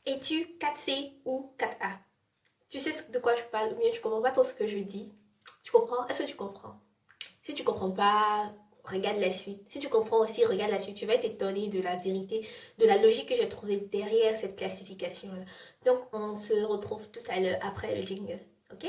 Es-tu 4C ou 4A? Tu sais de quoi je parle ou bien tu comprends pas trop ce que je dis? Tu comprends? Est-ce que tu comprends? Si tu comprends pas, regarde la suite. Si tu comprends aussi, regarde la suite. Tu vas être étonné de la vérité, de la logique que j'ai trouvée derrière cette classification-là. Donc, on se retrouve tout à l'heure après le jingle. Ok?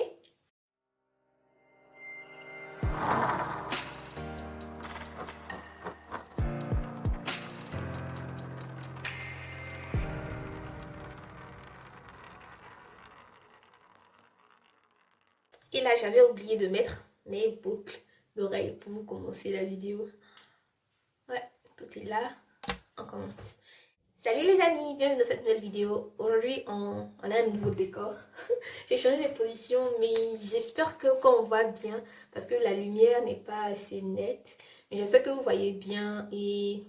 Et là, j'avais oublié de mettre mes boucles d'oreilles pour commencer la vidéo. Ouais, tout est là. On commence. Salut les amis, bienvenue dans cette nouvelle vidéo. Aujourd'hui, on a un nouveau décor. J'ai changé de position, mais j'espère que qu'on voit bien parce que la lumière n'est pas assez nette. Mais j'espère que vous voyez bien et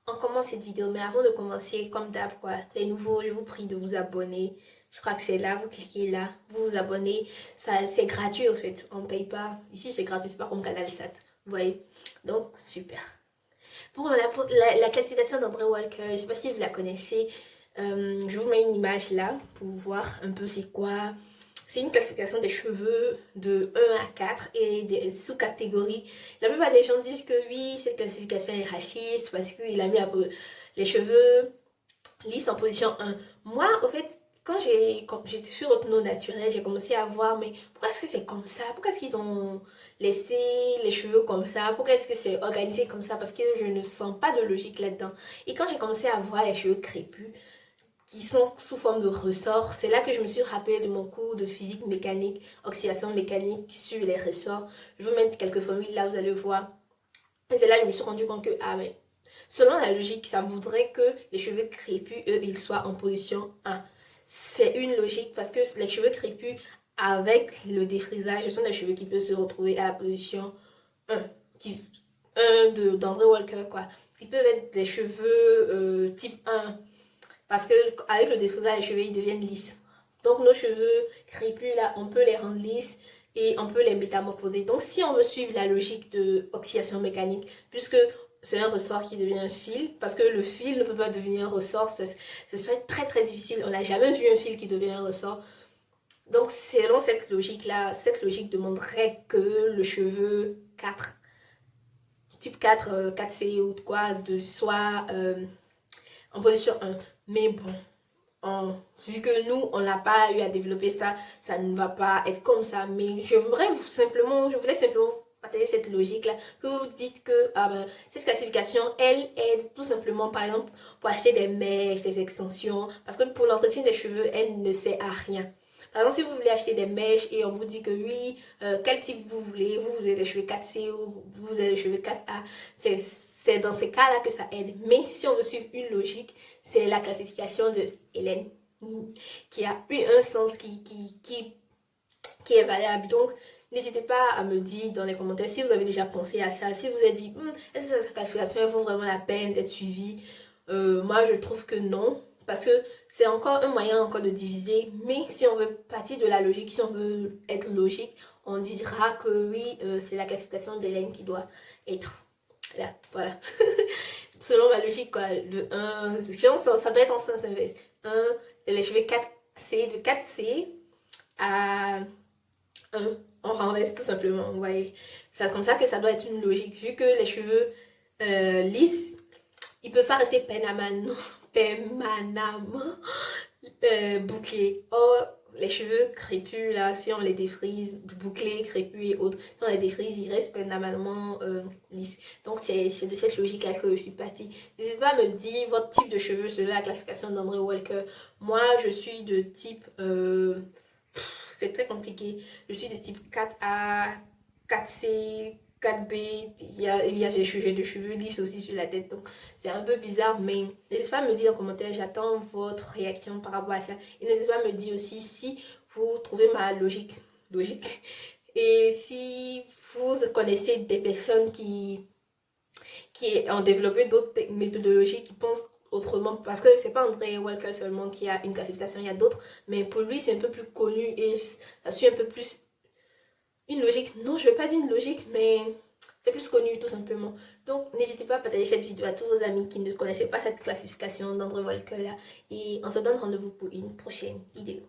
on commence cette vidéo. Mais avant de commencer, comme d'hab, quoi, les nouveaux, je vous prie de vous abonner. Je crois que c'est là, vous cliquez là, vous vous abonnez. Ça, c'est gratuit au fait, on ne paye pas. Ici, c'est gratuit, c'est pas comme Canal Sat. Vous voyez? Donc, super. Pour la classification d'André Walker, je ne sais pas si vous la connaissez. Je vous mets une image là pour voir un peu c'est quoi. C'est une classification des cheveux de 1 à 4 et des sous-catégories. La plupart des gens disent que oui, cette classification est raciste parce qu'il a mis les cheveux lisses en position 1. Moi, au fait, quand j'ai suis retenue au naturel, j'ai commencé à voir, mais pourquoi est-ce que c'est comme ça? Pourquoi est-ce qu'ils ont laissé les cheveux comme ça? Pourquoi est-ce que c'est organisé comme ça? Parce que je ne sens pas de logique là-dedans. Et quand j'ai commencé à voir les cheveux crépus, qui sont sous forme de ressorts, c'est là que je me suis rappelé de mon cours de physique mécanique, oxydation mécanique sur les ressorts. Je vais vous mettre quelques formules là, vous allez voir. Et c'est là que je me suis rendu compte que, ah mais, selon la logique, ça voudrait que les cheveux crépus, eux, ils soient en position 1. C'est une logique parce que les cheveux crépus, avec le défrisage, ce sont des cheveux qui peuvent se retrouver à la position 1. Qui, 1 d'André Walker, quoi. Ils peuvent être des cheveux type 1. Parce que avec le défrisage, les cheveux, ils deviennent lisses. Donc, nos cheveux crépus, là, on peut les rendre lisses et on peut les métamorphoser. Donc, si on veut suivre la logique de oxydation mécanique, puisque c'est un ressort qui devient un fil, parce que le fil ne peut pas devenir un ressort, ce serait très très difficile. On n'a jamais vu un fil qui devient un ressort. Donc, selon cette logique-là, cette logique demanderait que le cheveu 4, type 4, 4C ou quoi, soit en position 1. Mais bon, vu que nous, on n'a pas eu à développer ça, ça ne va pas être comme ça. Mais je voulais simplement partager cette logique-là, que vous dites que cette classification, elle aide tout simplement, par exemple, pour acheter des mèches, des extensions, parce que pour l'entretien des cheveux, elle ne sert à rien. Par exemple, si vous voulez acheter des mèches et on vous dit que oui, quel type vous voulez des cheveux 4C ou vous voulez des cheveux 4A, c'est dans ces cas-là que ça aide. Mais si on veut suivre une logique, c'est la classification de Hélène qui a eu un sens qui est valable. Donc, n'hésitez pas à me dire dans les commentaires si vous avez déjà pensé à ça, si vous avez dit, est-ce que cette classification vaut vraiment la peine d'être suivie? Moi, je trouve que non, parce que c'est encore un moyen encore de diviser, mais si on veut partir de la logique, si on veut être logique, on dira que oui, c'est la classification d'Hélène qui doit être là, voilà. Selon ma logique, quoi, le 1, ça doit être en sens inverse. 1, les cheveux 4C, de 4C à 1. On renverse tout simplement, vous voyez. C'est comme ça que ça doit être une logique. Vu que les cheveux lisses, ils peuvent pas rester permanemment bouclés. Or, les cheveux crépus, là, si on les défrise, bouclés, crépus et autres, si on les défrise, ils restent permanemment lisses. Donc, c'est de cette logique-là que je suis partie. N'hésitez pas à me dire votre type de cheveux selon la classification d'André Walker. Moi, je suis de type... c'est très compliqué. Je suis de type 4A, 4C, 4B. Il y a des cheveux lisses aussi sur la tête. Donc, c'est un peu bizarre. Mais n'hésitez pas à me dire en commentaire. J'attends votre réaction par rapport à ça. Et n'hésitez pas à me dire aussi si vous trouvez ma logique. Et si vous connaissez des personnes qui ont développé d'autres méthodologies, qui pensent autrement, parce que c'est pas André Walker seulement qui a une classification, il y a d'autres, mais pour lui c'est un peu plus connu et ça suit un peu plus une logique. Non, je vais pas dire une logique, mais c'est plus connu tout simplement. Donc n'hésitez pas à partager cette vidéo à tous vos amis qui ne connaissaient pas cette classification d'André Walker là. Et on se donne rendez-vous pour une prochaine vidéo.